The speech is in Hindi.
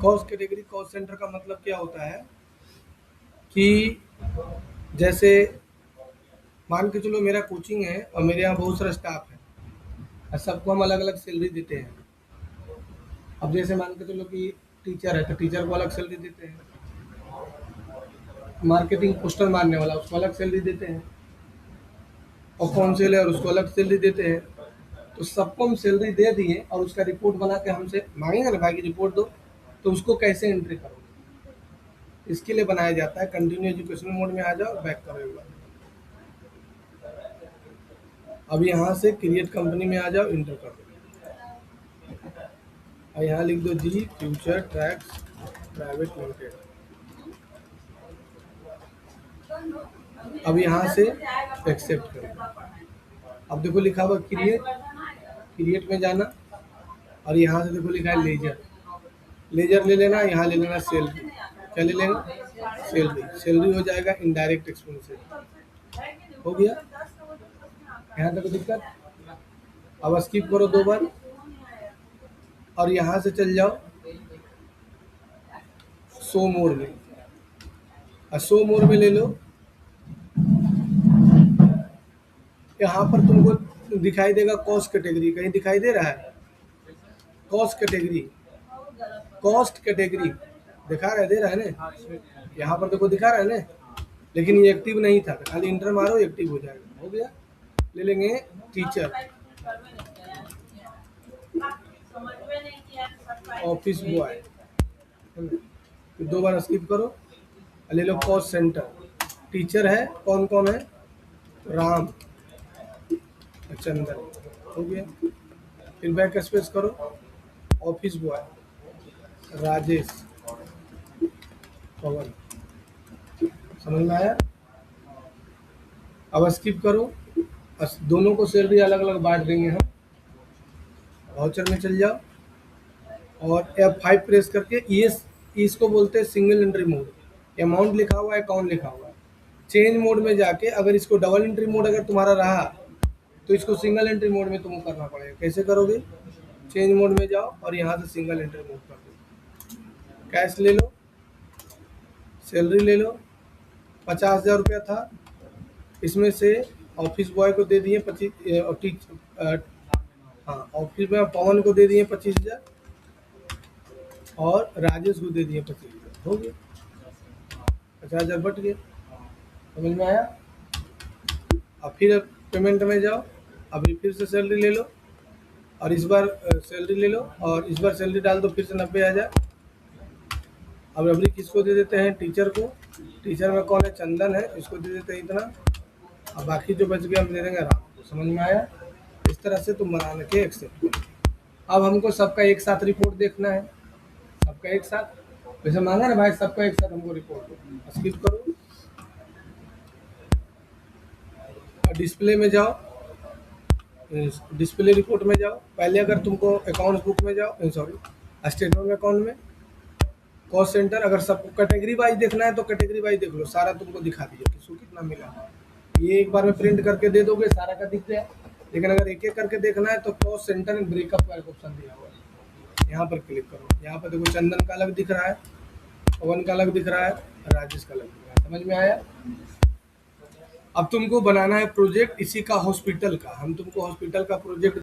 कॉस्ट कैटेगरी कॉस्ट सेंटर का मतलब क्या होता है कि जैसे मान के चलो मेरा कोचिंग है और मेरे यहाँ बहुत सारा स्टाफ है और सबको हम अलग अलग सैलरी देते हैं। अब जैसे मान के चलो कि टीचर है तो टीचर को अलग सैलरी देते हैं, मार्केटिंग पोस्टर मारने वाला उसको अलग सैलरी देते हैं, और काउंसिलर उसको अलग सैलरी देते हैं। तो सबको हम सैलरी दे दिए और उसका रिपोर्ट बना के हमसे मांगेंगे ना भाई की रिपोर्ट दो, तो उसको कैसे एंट्री करोगे, इसके लिए बनाया जाता है। कंटिन्यू एजुकेशन मोड में आ जाओ, बैक करो एक बार। अब यहाँ से क्रिएट कंपनी में आ जाओ, इंटर कर दो और यहाँ लिख दो जी फ्यूचर ट्रैक्स प्राइवेट लिमिटेड। अब यहाँ से एक्सेप्ट करो। अब देखो लिखा हुआ क्रिएट, क्रिएट में जाना और यहाँ से देखो लिखा है लेजर, लेजर ले लेना, यहाँ ले लेना सैलरी। क्या ले लेना? सैलरी। सैलरी हो जाएगा इनडायरेक्ट एक्सपेंसेस। हो गया यहाँ तक दिक्कत? अब स्किप करो 2 बार और यहाँ से चल जाओ शो मोर में, और शो मोर में ले लो। यहाँ पर तुमको दिखाई देगा कॉस्ट कैटेगरी, कहीं दिखाई दे रहा है? कॉस्ट कैटेगरी, कॉस्ट कैटेगरी दिखा रहा है, दे रहा है ना? यहाँ पर देखो दिखा रहा है ना, लेकिन ये एक्टिव नहीं था। खाली इंटर मारो एक्टिव हो जाएगा। हो गया। ले लेंगे टीचर, ऑफिस बॉय, 2 बार स्किप करो। ले लो कॉस्ट सेंटर, टीचर है कौन कौन है? राम, चंदन। हो गया। फिर बैक स्पेस करो, ऑफिस बॉय राजेश, पवन। समझ में आया? अब स्किप करो, दोनों को सैलरी अलग अलग बांट देंगे हम। वाउचर में चल जाओ और F5 प्रेस करके ये इसको बोलते हैं सिंगल एंट्री मोड। अमाउंट लिखा हुआ है, अकाउंट लिखा हुआ है। चेंज मोड में जाके अगर इसको डबल एंट्री मोड अगर तुम्हारा रहा तो इसको सिंगल एंट्री मोड में तुमको करना पड़ेगा। कैसे करोगे? चेंज मोड में जाओ और यहाँ से सिंगल एंट्री मोड कर दो। कैश ले लो, सैलरी ले लो, 50,000 रुपया था, इसमें से ऑफिस बॉय को दे दिए 25, हाँ ऑफिस में पवन को दे दिए 25,000 और राजेश को दे दिए 25,000। हो गया, 50,000 बट गए। समझ में आया? अब फिर पेमेंट में जाओ, अभी फिर से सैलरी ले लो और इस बार सैलरी ले लो और इस बार सैलरी डाल दो फिर से 90,000। अब अभी किसको दे देते हैं? टीचर को। टीचर में कौन है? चंदन है, इसको दे देते हैं इतना, और बाकी जो बच गया हम दे देंगे राम को। समझ में आया? इस तरह से तुम बना के एक्सेप्ट करो। अब हमको सबका एक साथ रिपोर्ट देखना है, सबका एक साथ। वैसे मांगा ना भाई, सबका एक साथ हमको रिपोर्ट दो। स्किप करो, डिस्प्ले में जाओ, डिस्प्ले रिपोर्ट में जाओ। पहले अगर तुमको अकाउंट्स बुक में जाओ, सॉरी स्टेटमेंट अकाउंट में, कॉस्ट सेंटर। अगर सबको कैटेगरी वाइज देखना है तो कैटेगरी वाइज देख लो, सारा तुमको दिखा दिया किसको कितना मिला। ये एक बार में प्रिंट करके दे दोगे, सारा का दिख गया। लेकिन अगर एक एक करके देखना है तो कॉस्ट सेंटर एंड ब्रेकअप का ऑप्शन दिया हुआ है, यहाँ पर क्लिक करो। यहाँ पर देखो चंदन का अलग दिख रहा है, पवन का अलग दिख रहा है, राजेश का अलग दिख रहा है। समझ में आया? अब तुमको बनाना है प्रोजेक्ट इसी का, हॉस्पिटल का। हम तुमको हॉस्पिटल का प्रोजेक्ट